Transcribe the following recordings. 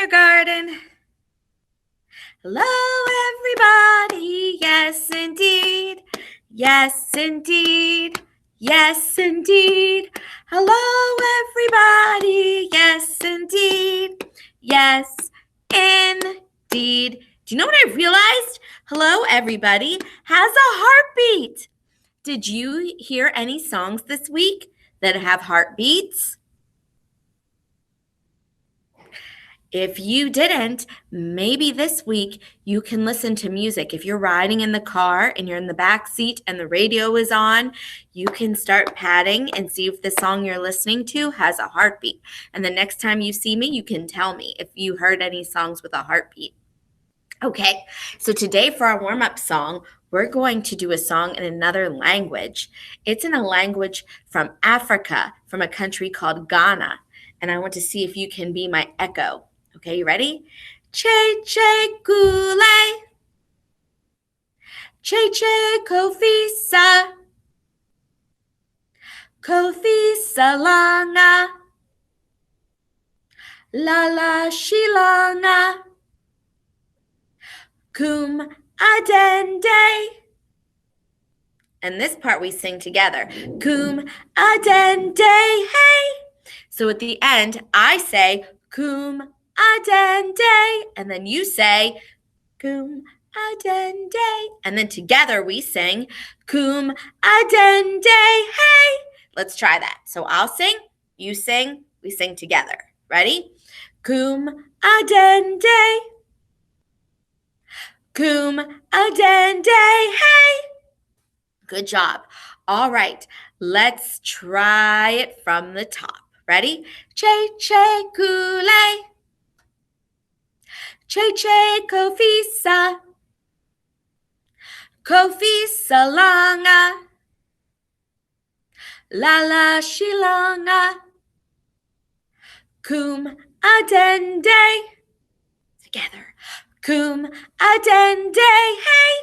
kindergarten. Hello, everybody. Yes, indeed. Yes, indeed. Yes, indeed. Hello, everybody. Yes, indeed. Yes, indeed. Do you know what I realized? Hello, everybody has a heartbeat. Did you hear any songs this week that have heartbeats? If you didn't, maybe this week you can listen to music. If you're riding in the car and you're in the back seat and the radio is on, you can start patting and see if the song you're listening to has a heartbeat. And the next time you see me, you can tell me if you heard any songs with a heartbeat. Okay, so today for our warm-up song, we're going to do a song in another language. It's in a language from Africa, from a country called Ghana. And I want to see if you can be my echo. Okay, you ready? Che che gule. Che che kofisa. Kofisa langa. La la shilanga. Kum adende. And this part we sing together. Kum adende, hey. So at the end, I say, Kum adende. And then you say, Kum adende. And then together we sing, Kum adende, hey. Let's try that. So I'll sing, you sing, we sing together. Ready? Kum adende. Kum adende, hey. Good job. All right, let's try it from the top. Ready? Che che kule. Che che kofisa. Kofisa langa. La la shilanga. Kum adende. Together. Kum adende, hey.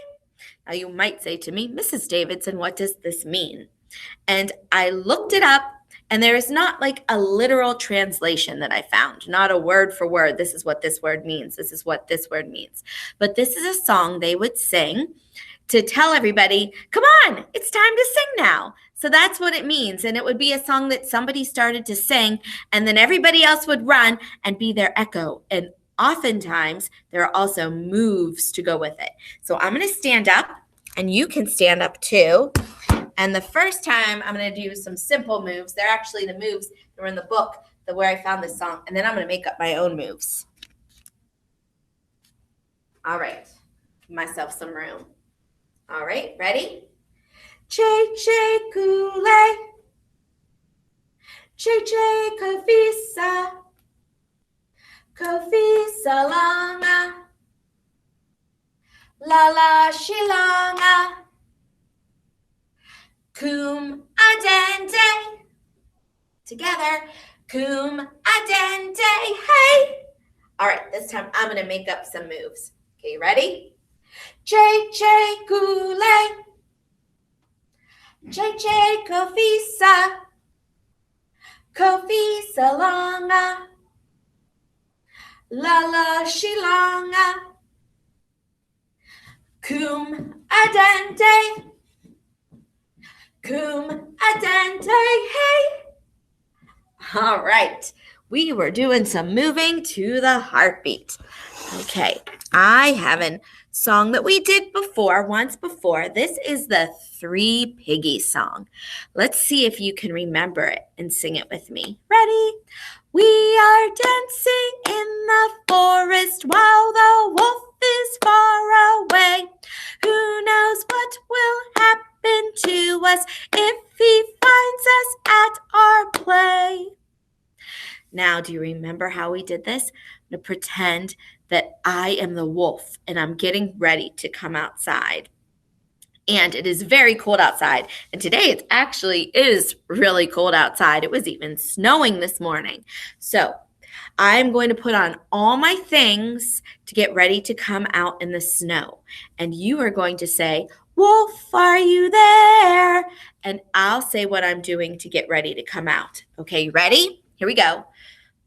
Now you might say to me, Mrs. Davidson, what does this mean? And I looked it up, and there is not like a literal translation that I found, not a word for word. This is what this word means. This is what this word means. But this is a song they would sing to tell everybody, come on, it's time to sing now. So that's what it means. And it would be a song that somebody started to sing, and then everybody else would run and be their echo. And oftentimes, there are also moves to go with it. So I'm going to stand up, and you can stand up too. And the first time, I'm going to do some simple moves. They're actually the moves that were in the book where I found this song. And then I'm going to make up my own moves. All right. Give myself some room. All right. Ready? Che che kule. Che che kofisa. Kofisa langa. La la shilanga. Kum adende. Together. Kum adende. Hey. All right, this time I'm going to make up some moves. Okay, ready? Che che kule. Che che kofisa. Kofisa langa. La la shilanga. Kum adende. Kum adende, hey. All right, we were doing some moving to the heartbeat. Okay, I have a song that we did once before. This is the Three Piggies song. Let's see if you can remember it and sing it with me. Ready? We are dancing in the forest while the wolf is far away. Who knows what will happen to us if he finds us at our play? Now, do you remember how we did this? I'm going to pretend that I am the wolf and I'm getting ready to come outside. And it is very cold outside. And today it actually is really cold outside. It was even snowing this morning. So I'm going to put on all my things to get ready to come out in the snow. And you are going to say, Wolf, are you there? And I'll say what I'm doing to get ready to come out. Okay, you ready? Here we go.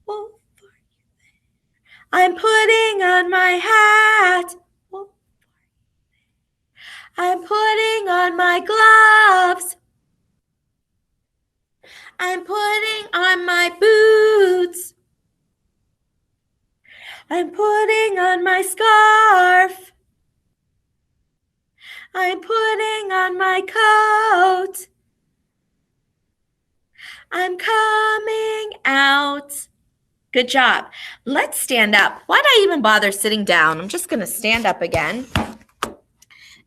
Wolf, are you there? I'm putting on my hat. I'm putting on my gloves. I'm putting on my boots. I'm putting on my scarf. I'm putting on my coat. I'm coming out. Good job. Let's stand up. Why'd I even bother sitting down? I'm just going to stand up again.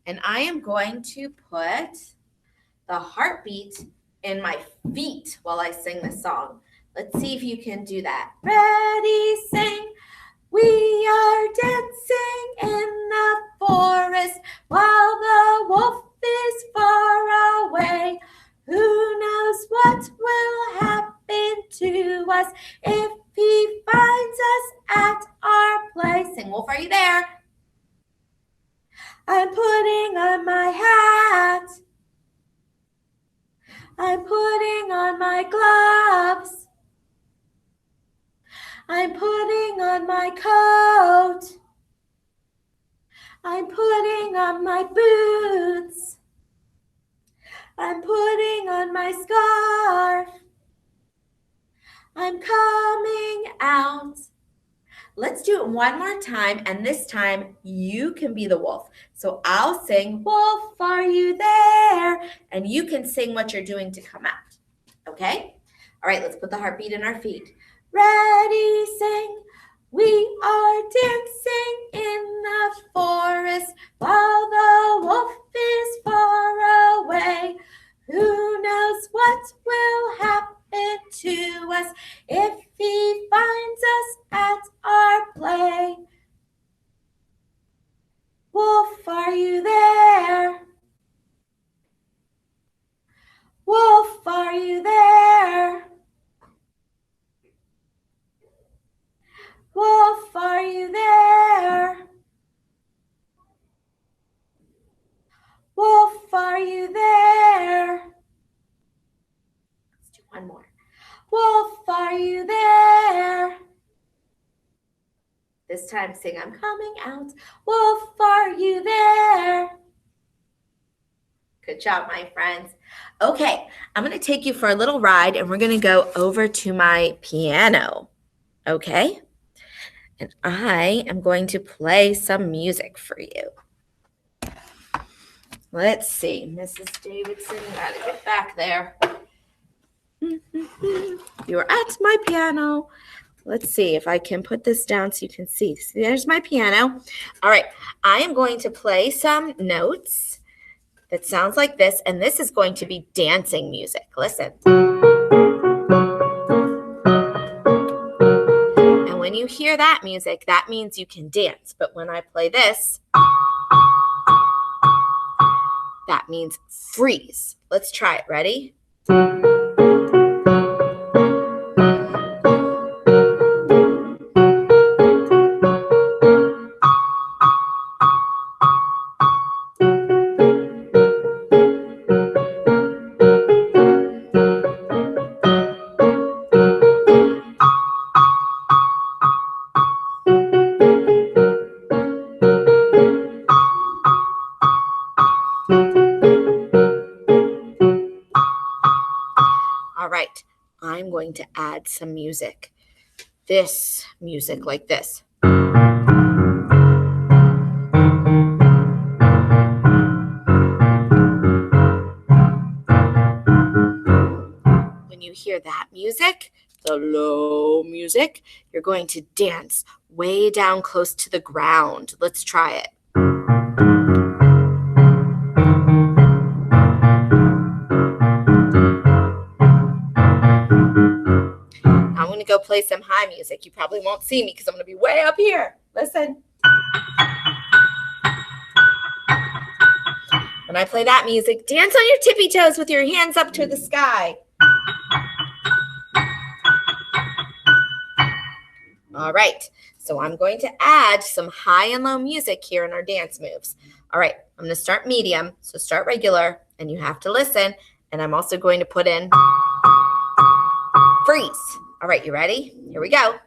And I am going to put the heartbeat in my feet while I sing this song. Let's see if you can do that. Ready, sing. We are dancing in the forest while the wolf is far away. Who knows what will happen to us if he finds us at our place? Sing, Wolf, are you there? I'm putting on my hat. I'm putting on my gloves. I'm putting on my coat. I'm putting on my boots. I'm putting on my scarf. I'm coming out. Let's do it one more time, and this time you can be the wolf. So I'll sing, "Wolf, are you there?" And you can sing what you're doing to come out, okay? All right, let's put the heartbeat in our feet. Ready, sing. We are dancing in the forest while the wolf is far away. Who knows what will happen to us if he finds us at our play? Wolf, are you there? Wolf, are you there? Wolf, are you there? Wolf, are you there? Let's do one more. Wolf, are you there? This time sing, "I'm coming out." Wolf, are you there? Good job, my friends. Okay, I'm going to take you for a little ride, and we're going to go over to my piano, okay? And I am going to play some music for you. Let's see, Mrs. Davidson, gotta get back there. You're at my piano. Let's see if I can put this down so you can see. See, there's my piano. All right, I am going to play some notes that sounds like this, and this is going to be dancing music. Listen. And when you hear that music, that means you can dance. But when I play this, that means freeze. Let's try it. Ready? All right, I'm going to add some music. This music like this. When you hear that music, the low music, you're going to dance way down close to the ground. Let's try it. I'm going to go play some high music. You probably won't see me because I'm going to be way up here. Listen. When I play that music, dance on your tippy toes with your hands up to the sky. All right, so I'm going to add some high and low music here in our dance moves. All right, I'm going to start medium, so start regular, and you have to listen. And I'm also going to put in freeze. All right, you ready? Here we go.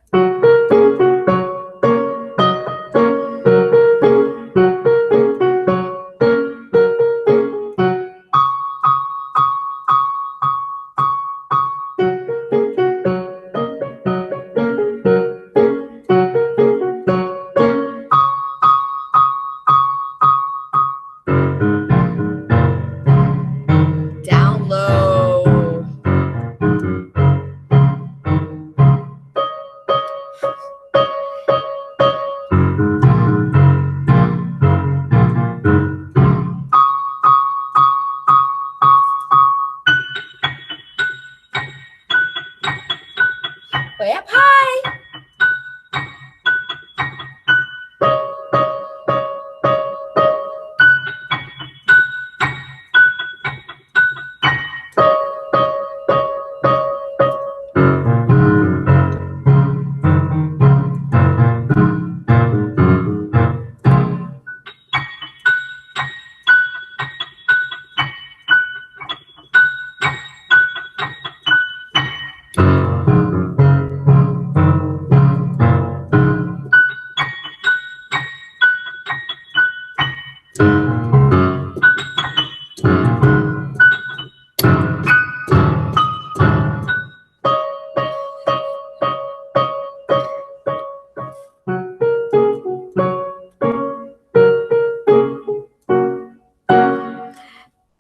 Way up high.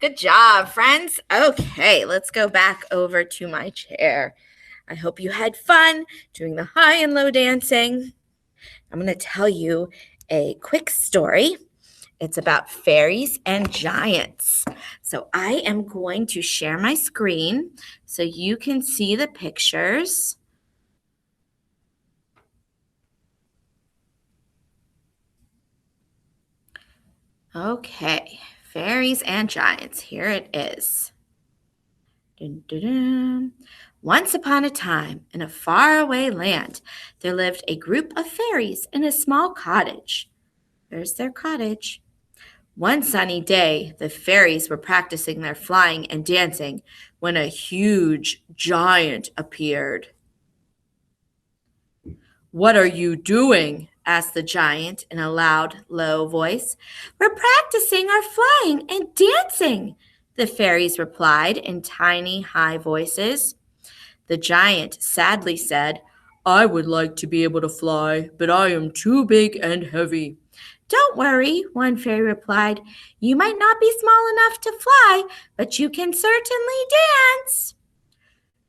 Good job, friends. Okay, let's go back over to my chair. I hope you had fun doing the high and low dancing. I'm going to tell you a quick story. It's about fairies and giants. So I am going to share my screen so you can see the pictures. Okay, fairies and giants. Here it is. Dun, dun, dun. Once upon a time, in a faraway land, there lived a group of fairies in a small cottage. There's their cottage. One sunny day, the fairies were practicing their flying and dancing when a huge giant appeared. "What are you doing?" asked the giant in a loud, low voice. "We're practicing our flying and dancing," the fairies replied in tiny, high voices. The giant sadly said, "I would like to be able to fly, but I am too big and heavy." "Don't worry," one fairy replied. "You might not be small enough to fly, but you can certainly dance."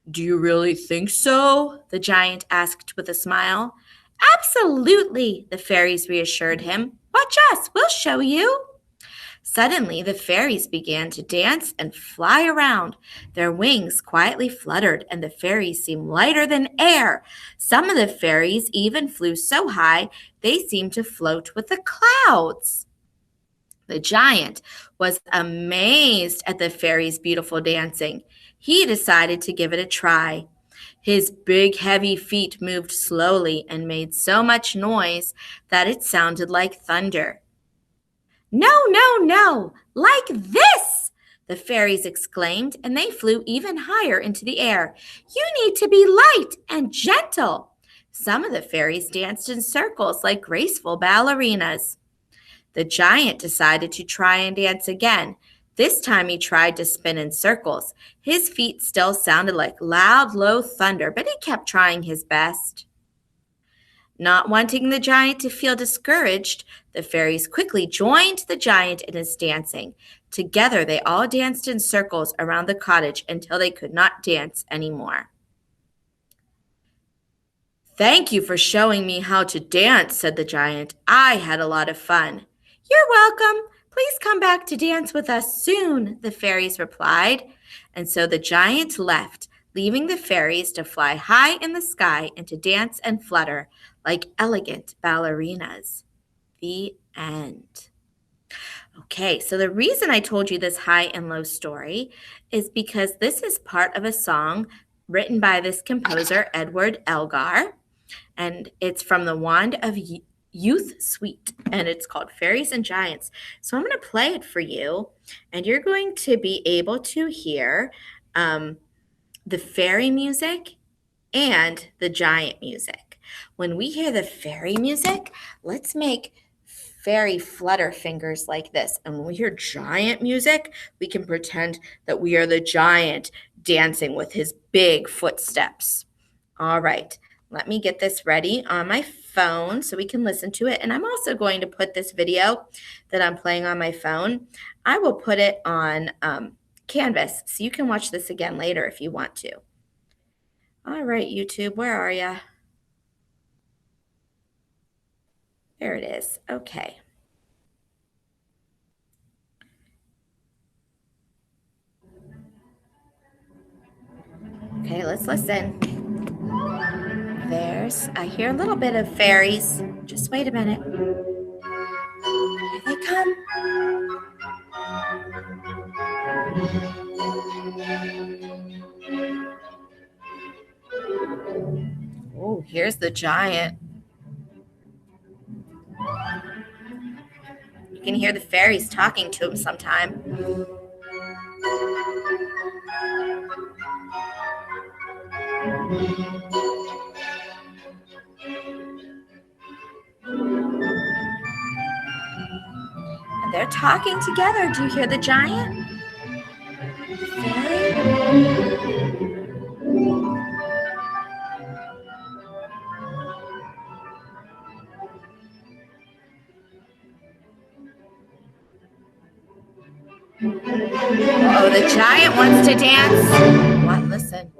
"Do you really think so?" the giant asked with a smile. "Absolutely," the fairies reassured him. "Watch us, we'll show you." Suddenly, the fairies began to dance and fly around. Their wings quietly fluttered, and the fairies seemed lighter than air. Some of the fairies even flew so high they seemed to float with the clouds. The giant was amazed at the fairies' beautiful dancing. He decided to give it a try. His big, heavy feet moved slowly and made so much noise that it sounded like thunder. "No, no, no! Like this!" the fairies exclaimed, and they flew even higher into the air. "You need to be light and gentle." Some of the fairies danced in circles like graceful ballerinas. The giant decided to try and dance again. This time he tried to spin in circles. His feet still sounded like loud, low thunder, but he kept trying his best. Not wanting the giant to feel discouraged, the fairies quickly joined the giant in his dancing. Together, they all danced in circles around the cottage until they could not dance anymore. "Thank you for showing me how to dance," said the giant. "I had a lot of fun." "You're welcome. Please come back to dance with us soon," the fairies replied. And so the giant left, leaving the fairies to fly high in the sky and to dance and flutter like elegant ballerinas. The end. Okay, so the reason I told you this high and low story is because this is part of a song written by this composer, Edward Elgar, and it's from the Wand of Youth Suite, and it's called Fairies and Giants. So I'm going to play it for you, and you're going to be able to hear the fairy music and the giant music. When we hear the fairy music, let's make fairy flutter fingers like this. And when we hear giant music, we can pretend that we are the giant dancing with his big footsteps. All right, let me get this ready on my phone so we can listen to it. And I'm also going to put this video that I'm playing on my phone, I will put it on Canvas so you can watch this again later if you want to. All right, YouTube, where are you? There it is. Okay. Okay, let's listen. I hear a little bit of fairies. Just wait a minute. Here they come. Oh, here's the giant. You can hear the fairies talking to him sometime. And they're talking together. Do you hear the giant? The fairy? Oh, the giant wants to dance. What? Listen.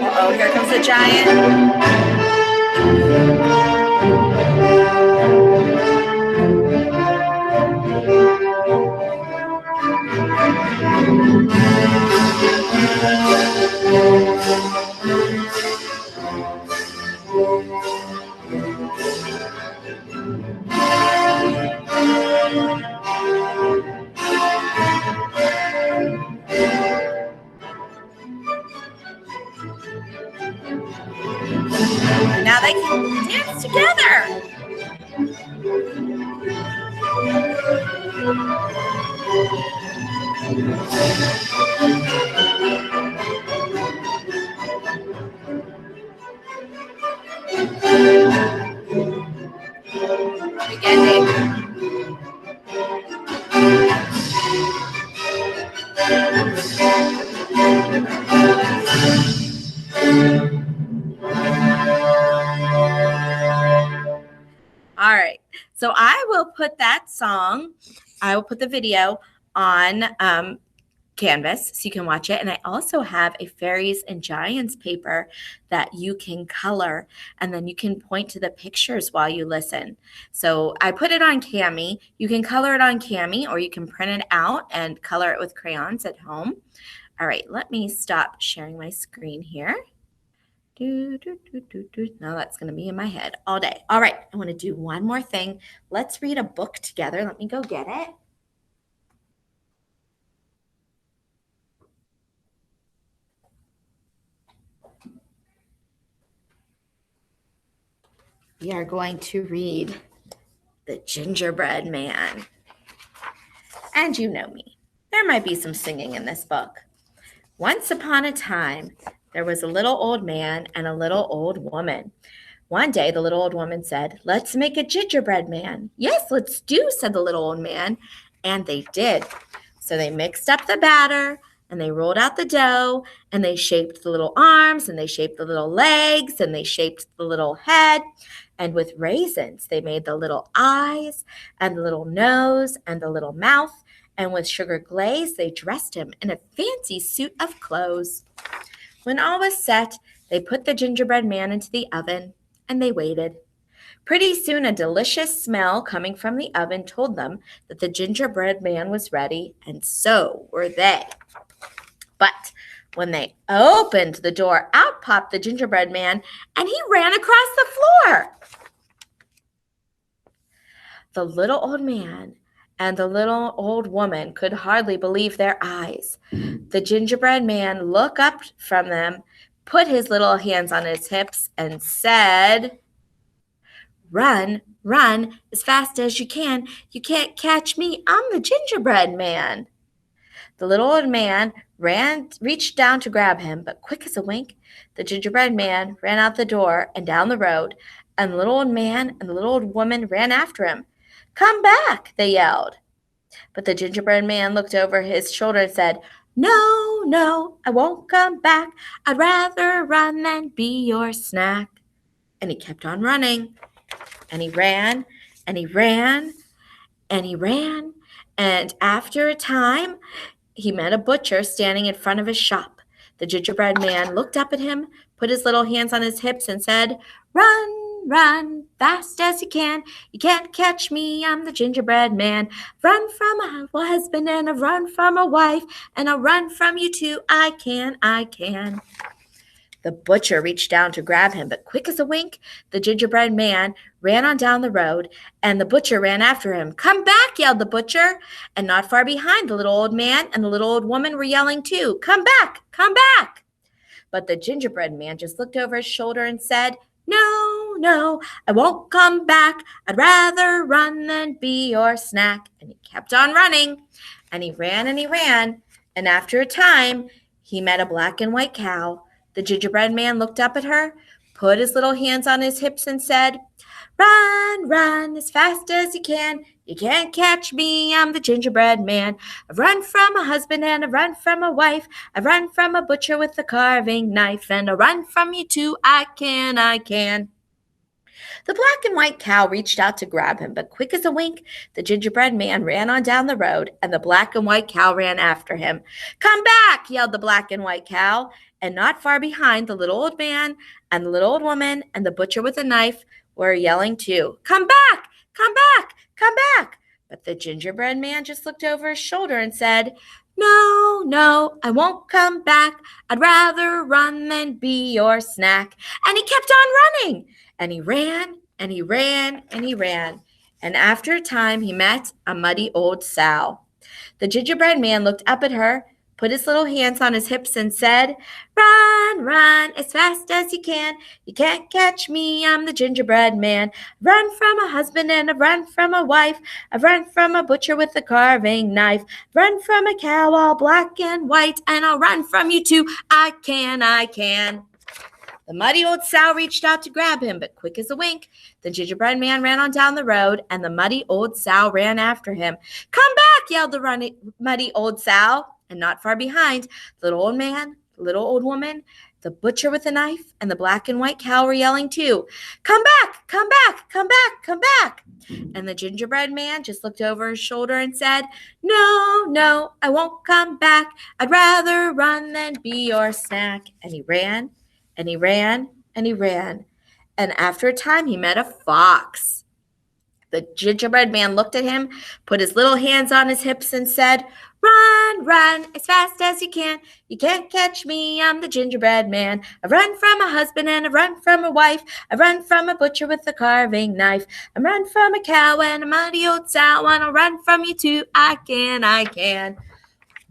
Uh-oh, here comes the giant. Now they can dance together. Again, all right, so I will put that song, I will put the video on Canvas so you can watch it. And I also have a fairies and giants paper that you can color, and then you can point to the pictures while you listen. So I put it on Cami. You can color it on Cami, or you can print it out and color it with crayons at home. All right, let me stop sharing my screen here. Now that's going to be in my head all day. All right, I want to do one more thing. Let's read a book together. Let me go get it. We are going to read The Gingerbread Man. And you know me. There might be some singing in this book. Once upon a time, there was a little old man and a little old woman. One day, the little old woman said, "Let's make a gingerbread man." "Yes, let's do," said the little old man. And they did. So they mixed up the batter, and they rolled out the dough, and they shaped the little arms, and they shaped the little legs, and they shaped the little head. And with raisins, they made the little eyes, and the little nose, and the little mouth. And with sugar glaze, they dressed him in a fancy suit of clothes. When all was set, they put the gingerbread man into the oven, and they waited. Pretty soon, a delicious smell coming from the oven told them that the gingerbread man was ready, and so were they. But when they opened the door out out popped the gingerbread man, and he ran across the floor. The little old man and the little old woman could hardly believe their eyes. The gingerbread man looked up from them, put his little hands on his hips, and said, "Run, run as fast as you can. You can't catch me. I'm the gingerbread man." The little old man reached down to grab him, but quick as a wink, the gingerbread man ran out the door and down the road, and the little old man and the little old woman ran after him. "Come back," they yelled. But the gingerbread man looked over his shoulder and said, "No, no, I won't come back. I'd rather run than be your snack." And he kept on running. And he ran, and he ran, and he ran. And after a time, he met a butcher standing in front of his shop. The gingerbread man looked up at him, put his little hands on his hips, and said, "Run, run, fast as you can. You can't catch me, I'm the gingerbread man. Run from a husband and I run from a wife, and I'll run from you too. I can, I can." The butcher reached down to grab him, but quick as a wink, the gingerbread man ran on down the road, and the butcher ran after him. "Come back," yelled the butcher. And not far behind, the little old man and the little old woman were yelling too, "Come back, come back." But the gingerbread man just looked over his shoulder and said, "No, no, I won't come back. I'd rather run than be your snack." And he kept on running, and he ran and he ran. And after a time, he met a black and white cow. The gingerbread man looked up at her, put his little hands on his hips, and said, "Run, run as fast as you can. You can't catch me, I'm the gingerbread man. I've run from a husband and I've run from a wife. I've run from a butcher with a carving knife, and I'll run from you too. I can, I can." The black and white cow reached out to grab him, but quick as a wink, the gingerbread man ran on down the road, and the black and white cow ran after him. "Come back," yelled the black and white cow. And not far behind, the little old man and the little old woman and the butcher with a knife were yelling too, "Come back, come back, come back." But the gingerbread man just looked over his shoulder and said, "No, no, I won't come back. I'd rather run than be your snack." And he kept on running. And he ran, and he ran, and he ran. And after a time, he met a muddy old sow. The gingerbread man looked up at her, put his little hands on his hips, and said, "Run, run as fast as you can. You can't catch me, I'm the gingerbread man. I've run from a husband and I've run from a wife. I've run from a butcher with a carving knife. I've run from a cow all black and white, and I'll run from you too. I can, I can." The muddy old sow reached out to grab him, but quick as a wink, the gingerbread man ran on down the road, and the muddy old sow ran after him. "Come back," yelled the muddy old sow. And not far behind, the little old man, the little old woman, the butcher with a knife, and the black and white cow were yelling too, "Come back, come back, come back, come back." And the gingerbread man just looked over his shoulder and said, "No, no, I won't come back. I'd rather run than be your snack." And he ran, and he ran, and he ran. And after a time, he met a fox. The gingerbread man looked at him, put his little hands on his hips, and said, "Run, run as fast as you can. You can't catch me, I'm the gingerbread man. I've run from a husband and I've run from a wife. I've run from a butcher with a carving knife. I've run from a cow and a muddy old sow, and I'll run from you too. I can, I can."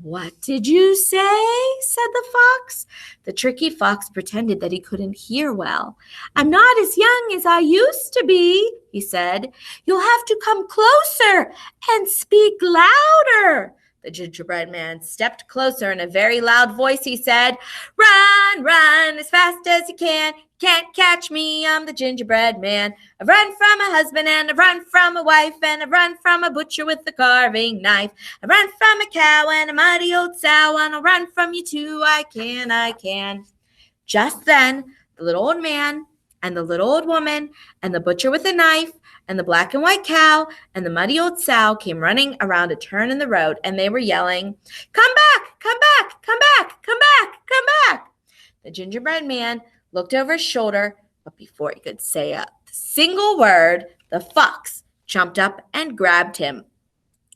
"What did you say?" said the fox. The tricky fox pretended that he couldn't hear well. "I'm not as young as I used to be," he said. "You'll have to come closer and speak louder." The gingerbread man stepped closer. In a very loud voice, he said, "Run, run as fast as you can. Can't catch me, I'm the gingerbread man. I've run from a husband and I've run from a wife, and I've run from a butcher with a carving knife. I've run from a cow and a muddy old sow, and I'll run from you too. I can, I can." Just then, the little old man and the little old woman and the butcher with a knife and the black and white cow and the muddy old sow came running around a turn in the road, and they were yelling, "Come back, come back, come back, come back, come back." The gingerbread man looked over his shoulder, but before he could say a single word, the fox jumped up and grabbed him.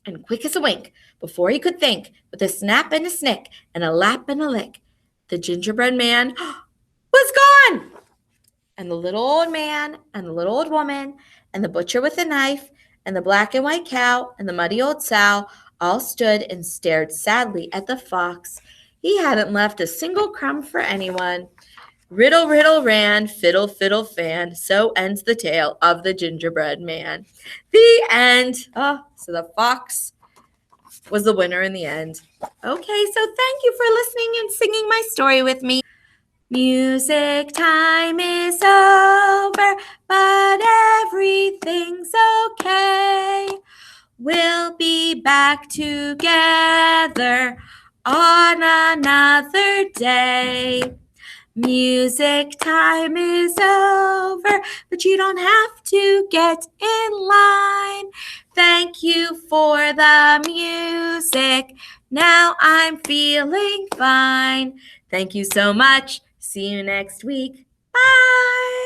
And quick as a wink, before he could think, with a snap and a snick and a lap and a lick, the gingerbread man was and the little old man and the little old woman and the butcher with the knife and the black and white cow and the muddy old sow all stood and stared sadly at the fox. He hadn't left a single crumb for anyone. Riddle, riddle, ran, fiddle, fiddle, fan. So ends the tale of the gingerbread man. The end. Oh, so the fox was the winner in the end. Okay, so thank you for listening and singing my story with me. Music time is over, but everything's okay. We'll be back together on another day. Music time is over, but you don't have to get in line. Thank you for the music. Now I'm feeling fine. Thank you so much. See you next week. Bye.